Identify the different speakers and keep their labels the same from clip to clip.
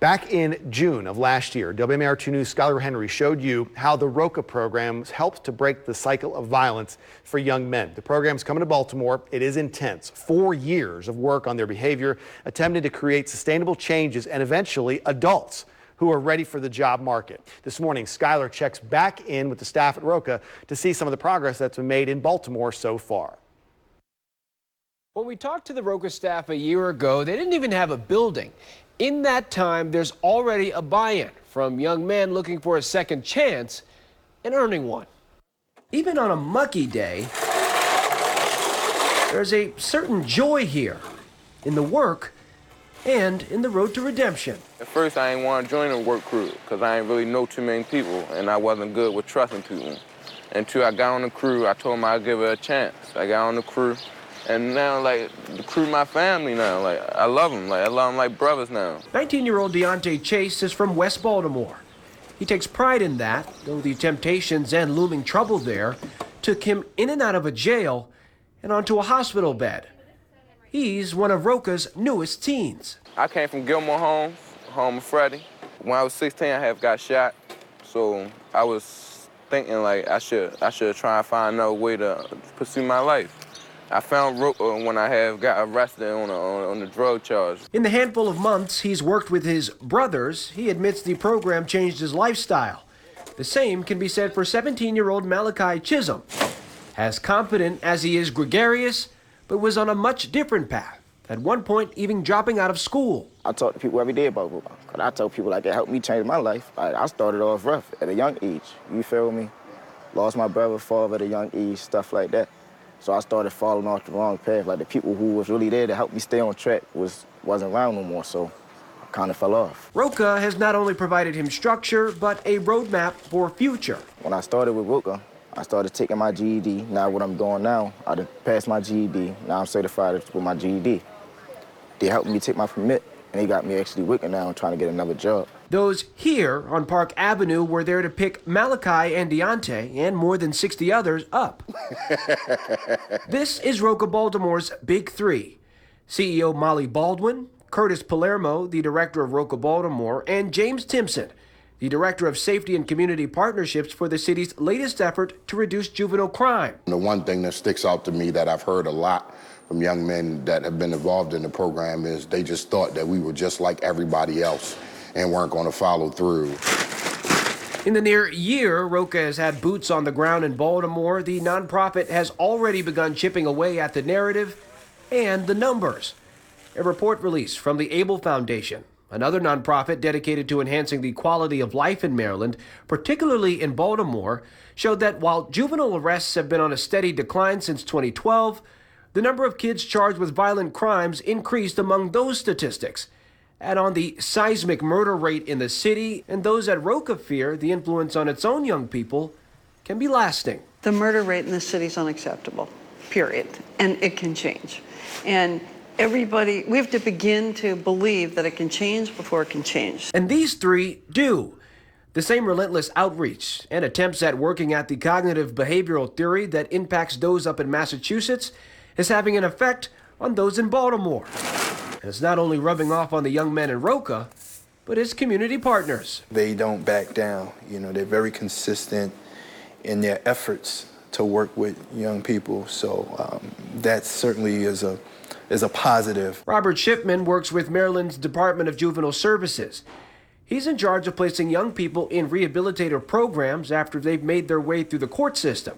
Speaker 1: Back in June of last year, WMAR2 News' Skylar Henry showed you how the Roca program helps to break the cycle of violence for young men. The program's coming to Baltimore. It is intense. 4 years of work on their behavior, attempting to create sustainable changes and eventually adults who are ready for the job market. This morning, Skylar checks back in with the staff at Roca to see some of the progress that's been made in Baltimore so far.
Speaker 2: When we talked to the Roca staff a year ago, they didn't even have a building. In that time, there's already a buy-in from young men looking for a second chance and earning one. Even on a mucky day, there's a certain joy here in the work and in the road to redemption.
Speaker 3: At first, I didn't want to join a work crew because I didn't really know too many people, and I wasn't good with trusting people. Until I got on the crew, I told them I'd give it a chance. I got on the crew. And now, like, the crew my family now. Like, I love them. Like, I love them like brothers now.
Speaker 2: 19-year-old Deontay Chase is from West Baltimore. He takes pride in that, though the temptations and looming trouble there took him in and out of a jail and onto a hospital bed. He's one of Roca's newest teens.
Speaker 3: I came from Gilmore Homes, home of Freddie. When I was 16, I had got shot. So I was thinking, like, I should try and find another way to pursue my life. I found Roca when I got arrested on the drug charge.
Speaker 2: In the handful of months he's worked with his brothers, he admits the program changed his lifestyle. The same can be said for 17-year-old Malachi Chisholm. As competent as he is gregarious, but was on a much different path. At one point, even dropping out of school.
Speaker 4: I talk to people every day about Roca. I tell people like it helped me change my life. I started off rough at a young age. You feel me? Lost my brother, father at a young age, stuff like that. So I started falling off the wrong path. Like the people who was really there to help me stay on track wasn't around no more, so I kind of fell off.
Speaker 2: Roca has not only provided him structure, but a roadmap for future.
Speaker 4: When I started with Roca, I started taking my GED. Now what I'm doing now, I done passed my GED. Now I'm certified with my GED. They helped me take my permit, and they got me actually working now and trying to get another job.
Speaker 2: Those here on Park Avenue were there to pick Malachi and Deontay and more than 60 others up. This is Roca Baltimore's Big Three. CEO Molly Baldwin, Curtis Palermo, the director of Roca Baltimore, and James Timpson, the director of Safety and Community Partnerships for the city's latest effort to reduce juvenile crime.
Speaker 5: The one thing that sticks out to me that I've heard a lot from young men that have been involved in the program is they just thought that we were just like everybody else and weren't going to follow through.
Speaker 2: In the near year, Roca has had boots on the ground in Baltimore. The nonprofit has already begun chipping away at the narrative and the numbers. A report released from the Able Foundation, another nonprofit dedicated to enhancing the quality of life in Maryland, particularly in Baltimore, showed that while juvenile arrests have been on a steady decline since 2012, the number of kids charged with violent crimes increased among those statistics. Add on the seismic murder rate in the city, and those at Roca fear the influence on its own young people can be lasting.
Speaker 6: The murder rate in the city is unacceptable, period, and it can change. And everybody, we have to begin to believe that it can change before it can change.
Speaker 2: And these three do. The same relentless outreach and attempts at working at the cognitive behavioral theory that impacts those up in Massachusetts is having an effect on those in Baltimore. And it's not only rubbing off on the young men in Roca, but his community partners.
Speaker 7: They don't back down. You know, they're very consistent in their efforts to work with young people. So that certainly is a positive.
Speaker 2: Robert Shipman works with Maryland's Department of Juvenile Services. He's in charge of placing young people in rehabilitative programs after they've made their way through the court system.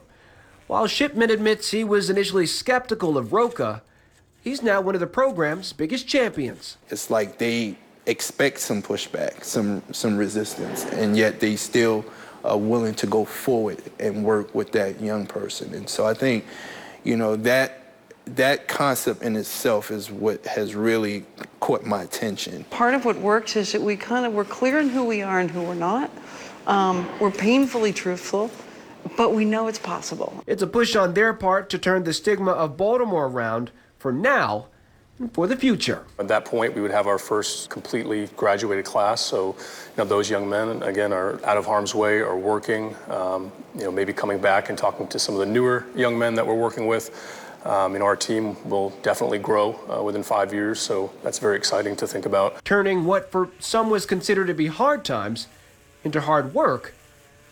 Speaker 2: While Shipman admits he was initially skeptical of Roca, he's now one of the program's biggest champions.
Speaker 7: It's like they expect some pushback, some resistance, and yet they still are willing to go forward and work with that young person. And so I think, you know, that concept in itself is what has really caught my attention.
Speaker 6: Part of what works is that we're clear in who we are and who we're not. We're painfully truthful, but we know it's possible.
Speaker 2: It's a push on their part to turn the stigma of Baltimore around for now and for the future.
Speaker 8: At that point, we would have our first completely graduated class. So, those young men, again, are out of harm's way, are working, maybe coming back and talking to some of the newer young men that we're working with. Our team will definitely grow within 5 years, so that's very exciting to think about.
Speaker 2: Turning what for some was considered to be hard times into hard work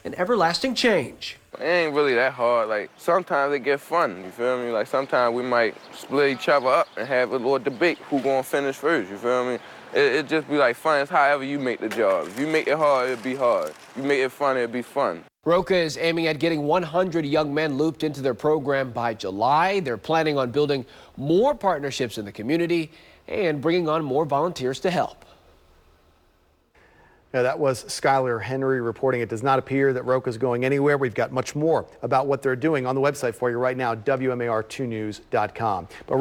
Speaker 2: and everlasting change.
Speaker 3: It ain't really that hard. Like, sometimes it get fun, you feel me? Like, sometimes we might split each other up and have a little debate who gonna finish first, you feel me? It just be like fun. It's however you make the job. If you make it hard, it'll be hard. If you make it fun, it'll be fun.
Speaker 2: Roca is aiming at getting 100 young men looped into their program by July. They're planning on building more partnerships in the community and bringing on more volunteers to help.
Speaker 1: Now, that was Skylar Henry reporting. It does not appear that Roca is going anywhere. We've got much more about what they're doing on the website for you right now, WMAR2news.com. But